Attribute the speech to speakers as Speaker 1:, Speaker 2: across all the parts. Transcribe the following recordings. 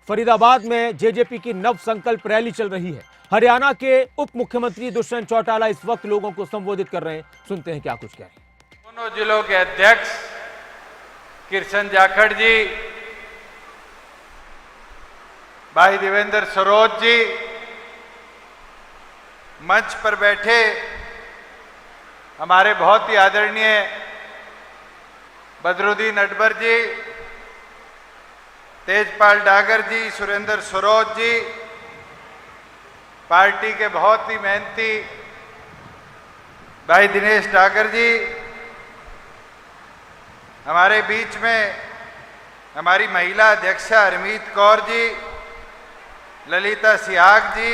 Speaker 1: फरीदाबाद में जेजेपी की नव संकल्प रैली चल रही है। हरियाणा के उप मुख्यमंत्री दुष्यंत चौटाला इस वक्त लोगों को संबोधित कर रहे हैं। सुनते हैं क्या कुछ कह रहे हैं।
Speaker 2: दोनों जिलों के अध्यक्ष किशन जाखड़ जी, भाई देवेंद्र सरोज जी, मंच पर बैठे हमारे बहुत ही आदरणीय बदरुद्दीन अकबर जी, तेजपाल डागर जी, सुरेंद्र सरोज जी, पार्टी के बहुत ही मेहनती भाई दिनेश डागर जी, हमारे बीच में हमारी महिला अध्यक्षा हरमीत कौर जी, ललिता सिहाग जी,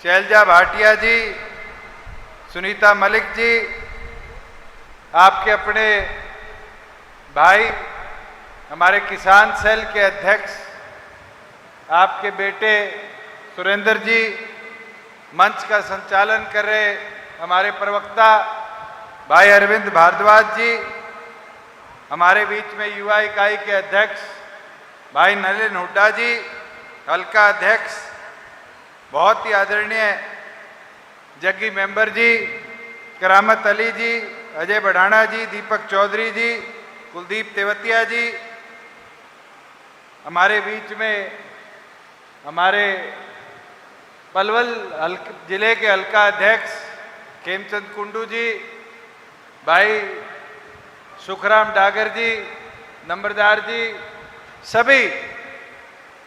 Speaker 2: शैलजा भाटिया जी, सुनीता मलिक जी, आपके अपने भाई हमारे किसान सेल के अध्यक्ष आपके बेटे सुरेंद्र जी, मंच का संचालन कर रहे हमारे प्रवक्ता भाई अरविंद भारद्वाज जी, हमारे बीच में युवा इकाई के अध्यक्ष भाई नलिन हुड्डा जी, हल्का अध्यक्ष बहुत ही आदरणीय जग्गी मेंबर जी, करामत अली जी, अजय बढ़ाना जी, दीपक चौधरी जी, कुलदीप तेवतिया जी, हमारे बीच में हमारे पलवल जिले के हल्का अध्यक्ष खेमचंद कुंडू जी, भाई सुखराम डागर जी, नंबरदार जी, सभी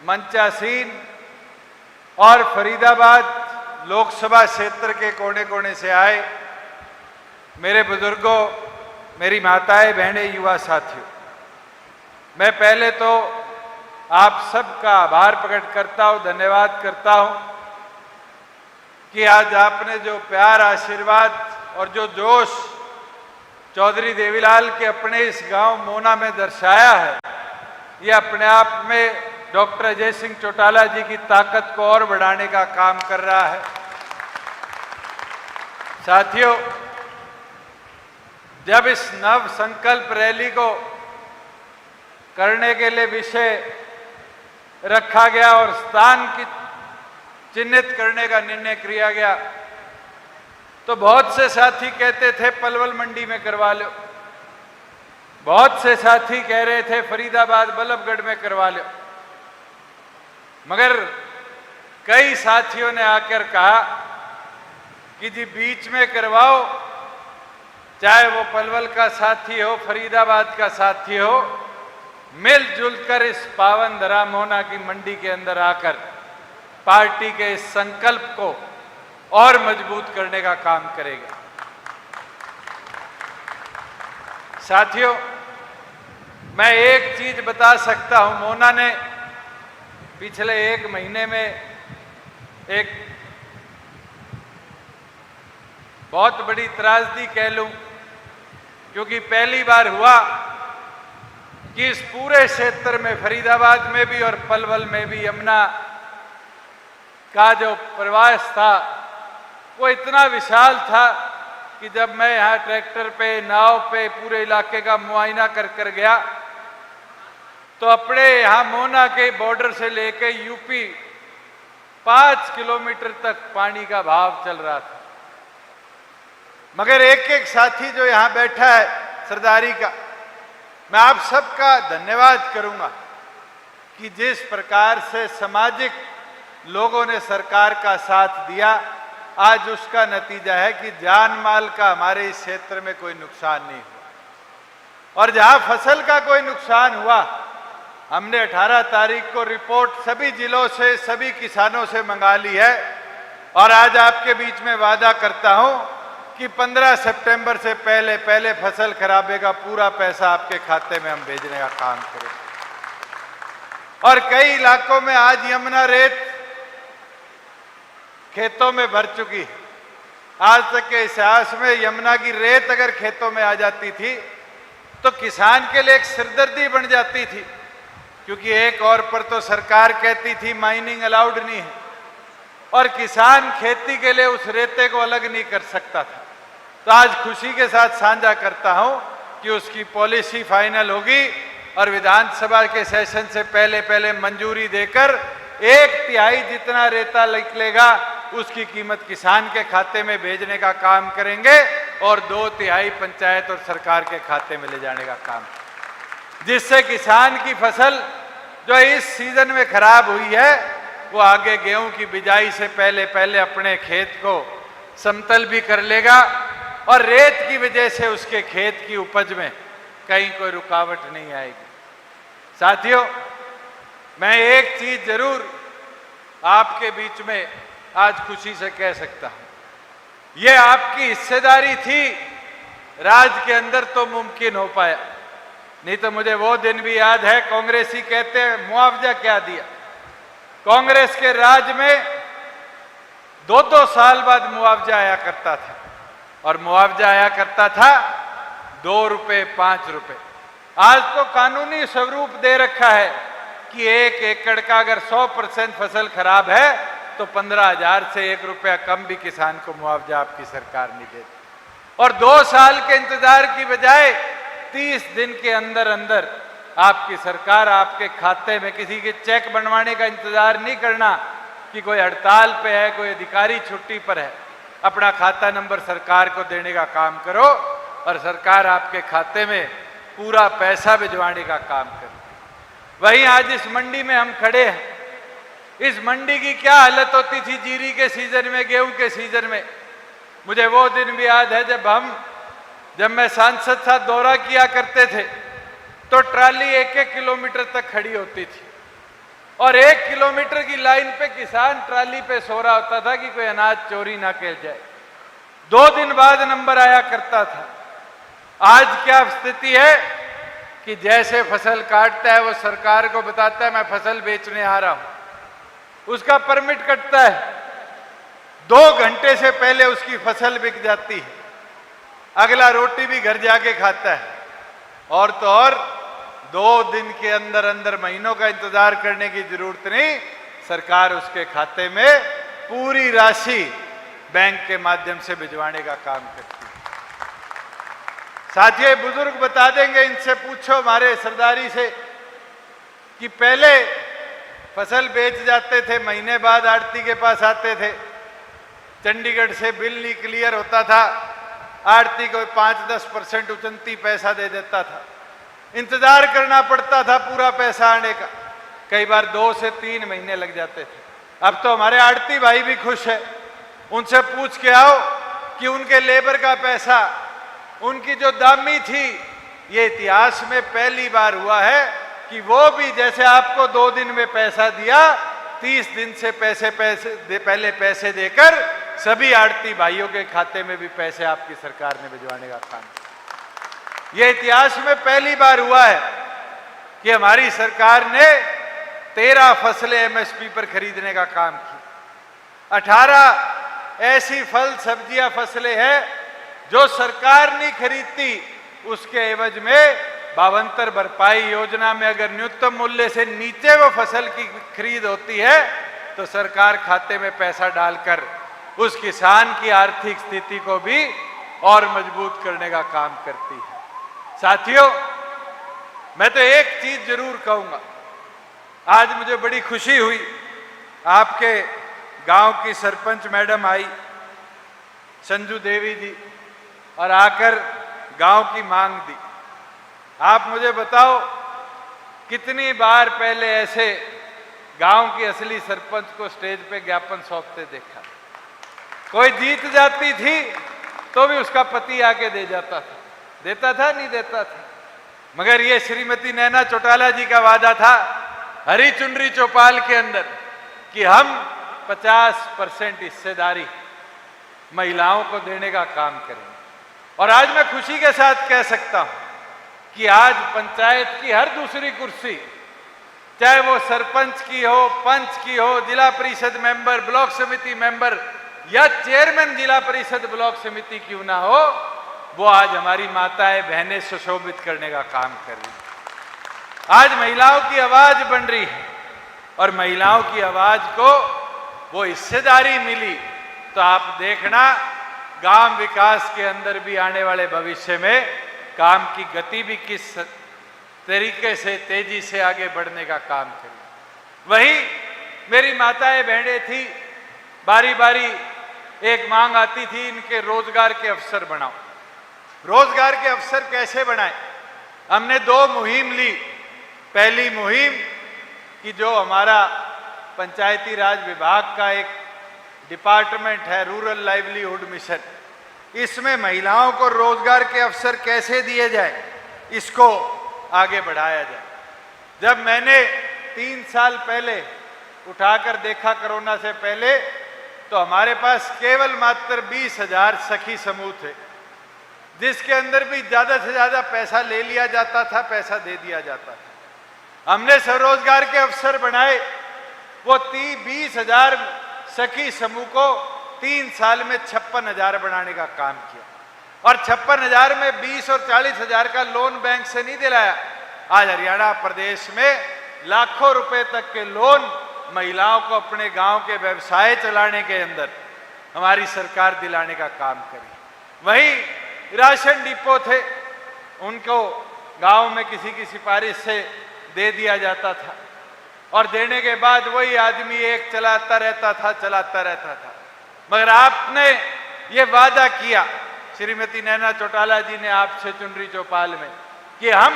Speaker 2: मंचासीन और फरीदाबाद लोकसभा क्षेत्र के कोने कोने से आए मेरे बुजुर्गों, मेरी माताएं, बहनें, युवा साथियों, मैं पहले तो आप सबका आभार प्रकट करता हूं, धन्यवाद करता हूं कि आज आपने जो प्यार, आशीर्वाद और जो जोश चौधरी देवीलाल के अपने इस गांव मोना में दर्शाया है, ये अपने आप में डॉक्टर अजय सिंह चौटाला जी की ताकत को और बढ़ाने का काम कर रहा है। साथियों, जब इस नव संकल्प रैली को करने के लिए विषय रखा गया और स्थान की चिन्हित करने का निर्णय किया गया, तो बहुत से साथी कहते थे पलवल मंडी में करवा लो, बहुत से साथी कह रहे थे फरीदाबाद बल्लभगढ़ में करवा लो, मगर कई साथियों ने आकर कहा कि जी बीच में करवाओ, चाहे वो पलवल का साथी हो, फरीदाबाद का साथी हो, मिलजुल कर इस पावन धरा मोना की मंडी के अंदर आकर पार्टी के इस संकल्प को और मजबूत करने का काम करेगा। साथियों, मैं एक चीज बता सकता हूं, मोना ने पिछले 1 महीने में एक बहुत बड़ी त्रासदी कह लूं, क्योंकि पहली बार हुआ कि इस पूरे क्षेत्र में, फरीदाबाद में भी और पलवल में भी, यमुना का जो प्रवास था वो इतना विशाल था कि जब मैं यहाँ ट्रैक्टर पे, नाव पे पूरे इलाके का मुआयना कर गया तो अपने यहाँ मोना के बॉर्डर से लेके यूपी 5 किलोमीटर तक पानी का बहाव चल रहा था। मगर एक एक साथी जो यहाँ बैठा है सरदारी का, मैं आप सबका धन्यवाद करूंगा कि जिस प्रकार से सामाजिक लोगों ने सरकार का साथ दिया, आज उसका नतीजा है कि जान माल का हमारे इस क्षेत्र में कोई नुकसान नहीं हुआ। और जहां फसल का कोई नुकसान हुआ, हमने 18 तारीख को रिपोर्ट सभी जिलों से, सभी किसानों से मंगा ली है और आज आपके बीच में वादा करता हूं कि 15 सितंबर से पहले पहले फसल खराबे का पूरा पैसा आपके खाते में हम भेजने का काम करेंगे। और कई इलाकों में आज यमुना रेत खेतों में भर चुकी है। आज तक के इतिहास में यमुना की रेत अगर खेतों में आ जाती थी तो किसान के लिए एक सिरदर्दी बन जाती थी, क्योंकि एक और पर तो सरकार कहती थी माइनिंग अलाउड नहीं है और किसान खेती के लिए उस रेते को अलग नहीं कर सकता था। तो आज खुशी के साथ साझा करता हूं कि उसकी पॉलिसी फाइनल होगी और विधानसभा के सेशन से पहले पहले मंजूरी देकर 1/3 जितना रेता निकलेगा उसकी कीमत किसान के खाते में भेजने का काम करेंगे और 2/3 पंचायत और सरकार के खाते में ले जाने का काम, जिससे किसान की फसल जो इस सीजन में खराब हुई है वो आगे गेहूं की बिजाई से पहले पहले अपने खेत को समतल भी कर लेगा और रेत की वजह से उसके खेत की उपज में कहीं कोई रुकावट नहीं आएगी। साथियों, मैं एक चीज जरूर आपके बीच में आज खुशी से कह सकता हूं, यह आपकी हिस्सेदारी थी राज के अंदर तो मुमकिन हो पाया, नहीं तो मुझे वो दिन भी याद है। कांग्रेसी कहते हैं मुआवजा क्या दिया, कांग्रेस के राज में 2-2 साल बाद मुआवजा आया करता था और मुआवजा आया करता था 2 रुपए 5 रुपए। आज तो कानूनी स्वरूप दे रखा है कि 1 एकड़ का अगर 100% फसल खराब है तो 15,000 से 1 रुपया कम भी किसान को मुआवजा आपकी सरकार नहीं देती। और 2 साल के इंतजार की बजाय 30 दिन के अंदर अंदर आपकी सरकार आपके खाते में, किसी के चेक बनवाने का इंतजार नहीं करना कि कोई हड़ताल पे है, कोई अधिकारी छुट्टी पर है, अपना खाता नंबर सरकार को देने का काम करो और सरकार आपके खाते में पूरा पैसा भिजवाने का काम करे। वहीं आज इस मंडी में हम खड़े हैं, इस मंडी की क्या हालत होती थी जीरी के सीजन में, गेहूं के सीजन में। मुझे वो दिन भी याद है जब मैं सांसद साथ दौरा किया करते थे तो ट्राली 1-1 किलोमीटर तक खड़ी होती थी और 1 किलोमीटर की लाइन पे किसान ट्राली पे सो रहा होता था कि कोई अनाज चोरी ना किया जाए। 2 दिन बाद नंबर आया करता था। आज क्या स्थिति है कि जैसे फसल काटता है वो सरकार को बताता है मैं फसल बेचने आ रहा हूं, उसका परमिट कटता है, 2 घंटे से पहले उसकी फसल बिक जाती है, अगला रोटी भी घर जाके खाता है और तो और 2 दिन के अंदर अंदर महीनों का इंतजार करने की जरूरत नहीं, सरकार उसके खाते में पूरी राशि बैंक के माध्यम से भिजवाने का काम करती है। साथियों, बुजुर्ग बता देंगे, इनसे पूछो हमारे सरदारी से कि पहले फसल बेच जाते थे, महीने बाद आड़ती के पास आते थे, चंडीगढ़ से बिल नहीं क्लियर होता था, आड़ती को 5-10% उचनती पैसा दे देता था, इंतजार करना पड़ता था पूरा पैसा आने का, कई बार 2 से 3 महीने लग जाते थे। अब तो हमारे आड़ती भाई भी खुश है, उनसे पूछ के आओ कि उनके लेबर का पैसा, उनकी जो दामी थी, ये इतिहास में पहली बार हुआ है कि वो भी जैसे आपको 2 दिन में पैसा दिया, 30 दिन से पहले पैसे देकर सभी आड़ती भाइयों के खाते में भी पैसे आपकी सरकार ने भिजवाने का काम किया। यह इतिहास में पहली बार हुआ है कि हमारी सरकार ने 13 फसलें एमएसपी पर खरीदने का काम किया। 18 ऐसी फल सब्जियां फसलें हैं जो सरकार नहीं खरीदती, उसके एवज में 52 भरपाई योजना में अगर न्यूनतम मूल्य से नीचे वो फसल की खरीद होती है तो सरकार खाते में पैसा डालकर उस किसान की आर्थिक स्थिति को भी और मजबूत करने का काम करती है। साथियों, मैं तो एक चीज जरूर कहूंगा, आज मुझे बड़ी खुशी हुई, आपके गांव की सरपंच मैडम आई, संजू देवी जी, और आकर गांव की मांग दी। आप मुझे बताओ कितनी बार पहले ऐसे गांव की असली सरपंच को स्टेज पे ज्ञापन सौंपते देखा? कोई जीत जाती थी तो भी उसका पति आके दे जाता था, देता था नहीं देता था, मगर ये श्रीमती नैना चौटाला जी का वादा था हरी चुनरी चौपाल के अंदर कि हम 50% हिस्सेदारी महिलाओं को देने का काम करेंगे। और आज मैं खुशी के साथ कह सकता हूं कि आज पंचायत की हर दूसरी कुर्सी, चाहे वो सरपंच की हो, पंच की हो, जिला परिषद मेंबर, ब्लॉक समिति मेंबर या चेयरमैन जिला परिषद ब्लॉक समिति क्यों ना हो, वो आज हमारी माताएं बहनें सुशोभित करने का काम कर रही हैं। आज महिलाओं की आवाज बन रही है और महिलाओं की आवाज को वो हिस्सेदारी मिली तो आप देखना गांव विकास के अंदर भी आने वाले भविष्य में काम की गति भी किस तरीके से तेजी से आगे बढ़ने का काम करें। वहीं मेरी माताएं बहनें थी, बारी बारी एक मांग आती थी, इनके रोजगार के अवसर बनाओ। रोजगार के अवसर कैसे बनाए? हमने 2 मुहिम ली। पहली मुहिम कि जो हमारा पंचायती राज विभाग का एक डिपार्टमेंट है, रूरल लाइवलीहुड मिशन, इसमें महिलाओं को रोजगार के अवसर कैसे दिए जाए, इसको आगे बढ़ाया जाए। जब मैंने 3 साल पहले उठाकर देखा कोरोना से पहले, तो हमारे पास केवल मात्र 20,000 सखी समूह थे, जिसके अंदर भी ज्यादा से ज्यादा पैसा ले लिया जाता था, पैसा दे दिया जाता था। हमने स्वरोजगार के अवसर बनाए। वो 20,000 सखी समूह को 3 साल में 56,000 बनाने का काम किया, और 56,000 में 20 और 40,000 का लोन बैंक से नहीं दिलाया। आज हरियाणा प्रदेश में लाखों रुपए तक के लोन महिलाओं को अपने गांव के व्यवसाय चलाने के अंदर हमारी सरकार दिलाने का काम करी। वहीं राशन डिपो थे, उनको गांव में किसी की सिफारिश से दे दिया जाता था, और देने के बाद वही आदमी एक चलाता रहता था। मगर आपने ये वादा किया, श्रीमती नैना चौटाला जी ने आपसे चुनरी चौपाल में, कि हम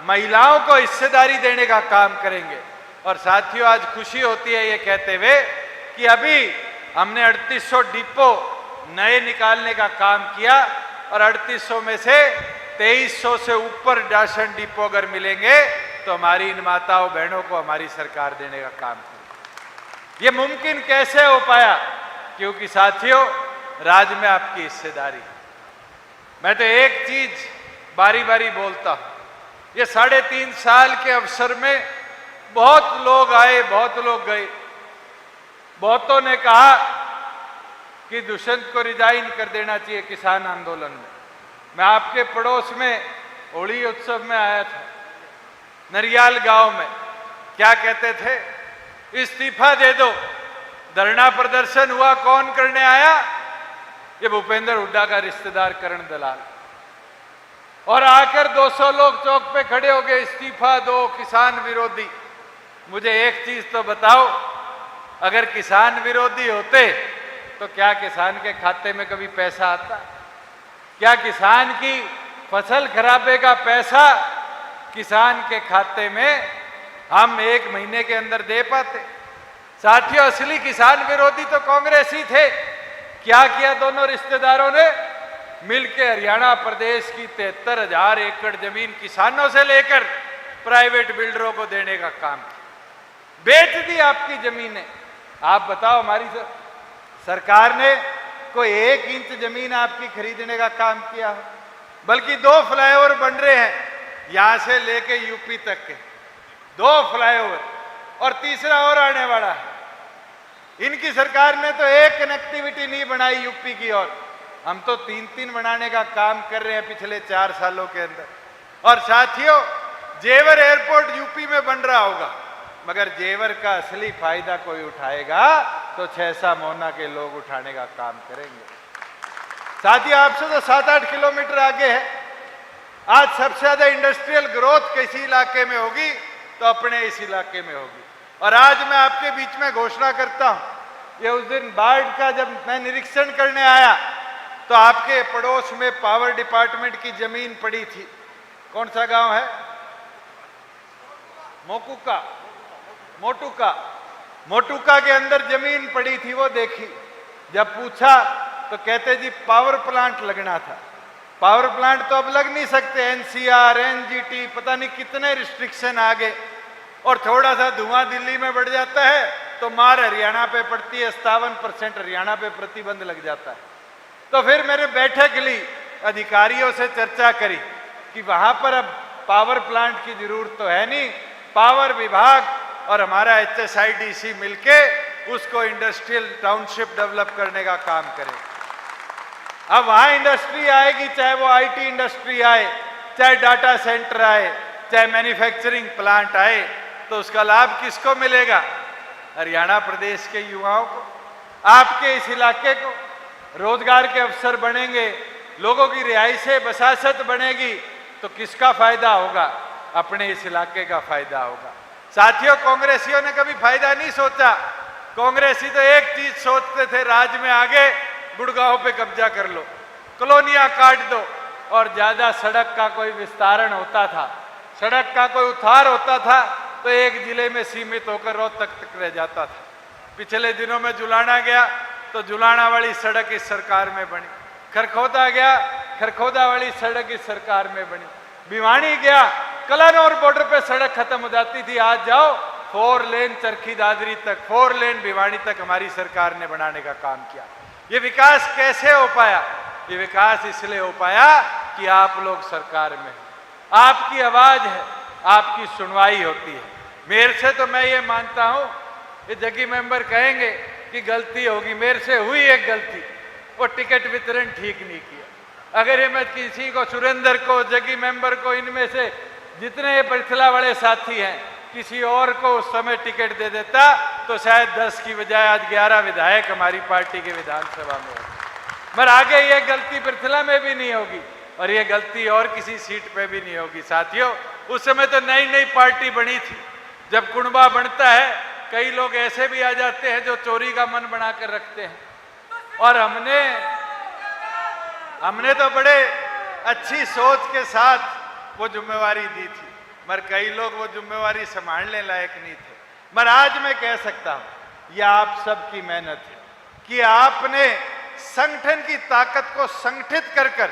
Speaker 2: महिलाओं को हिस्सेदारी देने का काम करेंगे। और साथियों, आज खुशी होती है ये कहते हुए कि अभी हमने 3800 डिपो नए निकालने का काम किया, और 3800 में से 2300 से ऊपर राशन डिपो अगर मिलेंगे तो हमारी इन माताओं बहनों को हमारी सरकार देने का काम करेगी। ये मुमकिन कैसे हो पाया? क्योंकि साथियों, राज में आपकी हिस्सेदारी। मैं तो एक चीज बारी बारी बोलता हूं, ये 3.5 साल के अवसर में बहुत लोग आए, बहुत लोग गए। बहुतों ने कहा कि दुष्यंत को रिजाइन कर देना चाहिए किसान आंदोलन में। मैं आपके पड़ोस में होली उत्सव में आया था, नरियाल गांव में। क्या कहते थे? इस्तीफा दे दो। धरना प्रदर्शन हुआ, कौन करने आया? ये भूपेंद्र हुड्डा का रिश्तेदार करण दलाल। और आकर 200 लोग चौक पे खड़े हो गए, इस्तीफा दो, किसान विरोधी। मुझे एक चीज तो बताओ, अगर किसान विरोधी होते तो क्या किसान के खाते में कभी पैसा आता? क्या किसान की फसल खराबे का पैसा किसान के खाते में हम 1 महीने के अंदर दे पाते? साथियों, असली किसान विरोधी तो कांग्रेस ही थे। क्या किया दोनों रिश्तेदारों ने? मिलकर हरियाणा प्रदेश की 73,000 एकड़ जमीन किसानों से लेकर प्राइवेट बिल्डरों को देने का काम किया। बेच दी आपकी जमीनें। आप बताओ, हमारी सरकार ने कोई 1 इंच जमीन आपकी खरीदने का काम किया? बल्कि 2 फ्लाईओवर बन रहे हैं, यहां से लेके यूपी तक के 2 फ्लाईओवर, और तीसरा और आने वाला है। इनकी सरकार ने तो एक कनेक्टिविटी नहीं बनाई यूपी की, और हम तो 3-3 बनाने का काम कर रहे हैं पिछले 4 सालों के अंदर। और साथियों, जेवर एयरपोर्ट यूपी में बन रहा होगा, मगर जेवर का असली फायदा कोई उठाएगा तो 6 मोहना के लोग उठाने का काम करेंगे। साथियों, आपसे तो 7-8 किलोमीटर आगे है। आज सबसे ज्यादा इंडस्ट्रियल ग्रोथ किसी इलाके में होगी तो अपने इस इलाके में होगी। और आज मैं आपके बीच में घोषणा करता हूं, ये उस दिन बाढ़ का जब मैं निरीक्षण करने आया तो आपके पड़ोस में पावर डिपार्टमेंट की जमीन पड़ी थी। कौन सा गांव है? मोटुका के अंदर जमीन पड़ी थी, वो देखी। जब पूछा तो कहते जी पावर प्लांट लगना था। पावर प्लांट तो अब लग नहीं सकते, एनसीआर, एनजीटी, पता नहीं कितने रिस्ट्रिक्शन आ गए, और थोड़ा सा धुआं दिल्ली में बढ़ जाता है तो मार हरियाणा पे पड़ती है, 57% हरियाणा पे प्रतिबंध लग जाता है। तो फिर मैंने बैठक ली, अधिकारियों से चर्चा करी कि वहां पर अब पावर प्लांट की जरूरत तो है नहीं, पावर विभाग और हमारा HSIDC मिलके उसको इंडस्ट्रियल टाउनशिप डेवलप करने का काम करे। अब वहां इंडस्ट्री आएगी, चाहे वो IT इंडस्ट्री आए, चाहे डाटा सेंटर आए, चाहे मैन्युफैक्चरिंग प्लांट आए, तो उसका लाभ किसको मिलेगा? हरियाणा प्रदेश के युवाओं को, आपके इस इलाके को। रोजगार के अवसर बनेंगे, लोगों की रिहाइशें बसासत बनेगी, तो किसका फायदा होगा? अपने इस इलाके का फायदा होगा। साथियों, कांग्रेसियों ने कभी फायदा नहीं सोचा। कांग्रेसी तो एक चीज सोचते थे, राज में आगे गुड़गांव पे कब्जा कर लो, कॉलोनियां काट दो, और ज्यादा सड़क का कोई विस्तारण होता था, सड़क का कोई उद्धार होता था तो एक जिले में सीमित होकर रोहतक तक रह जाता था। पिछले दिनों में जुलाना गया तो जुलाना वाली सड़क इस सरकार में बनी, खरखोदा गया, खरखोदा वाली सड़क इस सरकार में बनी, भिवानी गया, कलानौर बॉर्डर पे सड़क खत्म हो जाती थी, आज जाओ 4 लेन चरखी दादरी तक, 4 लेन भिवानी तक हमारी सरकार ने बनाने का काम किया। ये विकास कैसे हो पाया? ये विकास इसलिए हो पाया कि आप लोग सरकार में हैं, आपकी आवाज है, आपकी सुनवाई होती है। मेरे से तो मैं ये मानता हूं, ये जगी मेंबर कहेंगे कि गलती होगी, मेरे से हुई एक गलती, वो टिकट वितरण ठीक नहीं किया। अगर ये मैं किसी को, सुरेंद्र को, जगी मेंबर को, इनमें से जितने ये पृथला वाले साथी हैं, किसी और को उस समय टिकट दे देता तो शायद 10 की बजाय आज 11 विधायक हमारी पार्टी के विधानसभा में होते। मगर आगे ये गलती पृथला में भी नहीं होगी और ये गलती और किसी सीट पे भी नहीं होगी। साथियों, उस समय तो नई नई पार्टी बनी थी। जब कुंबा बनता है, कई लोग ऐसे भी आ जाते हैं जो चोरी का मन बनाकर रखते हैं, और हमने तो बड़े अच्छी सोच के साथ वो जिम्मेवारी दी थी, मगर कई लोग वो जिम्मेवारी संभालने लायक नहीं थे। मगर आज मैं कह सकता हूं, यह आप सबकी मेहनत है कि आपने संगठन की ताकत को संगठित कर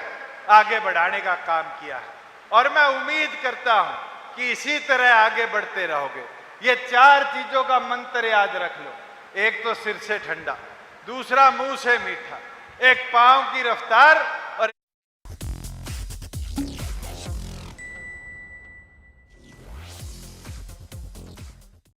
Speaker 2: आगे बढ़ाने का काम किया है, और मैं उम्मीद करता हूं कि इसी तरह आगे बढ़ते रहोगे। ये 4 चीजों का मंत्र याद रख लो। एक तो सिर से ठंडा, दूसरा मुंह से मीठा, एक पांव की रफ्तार,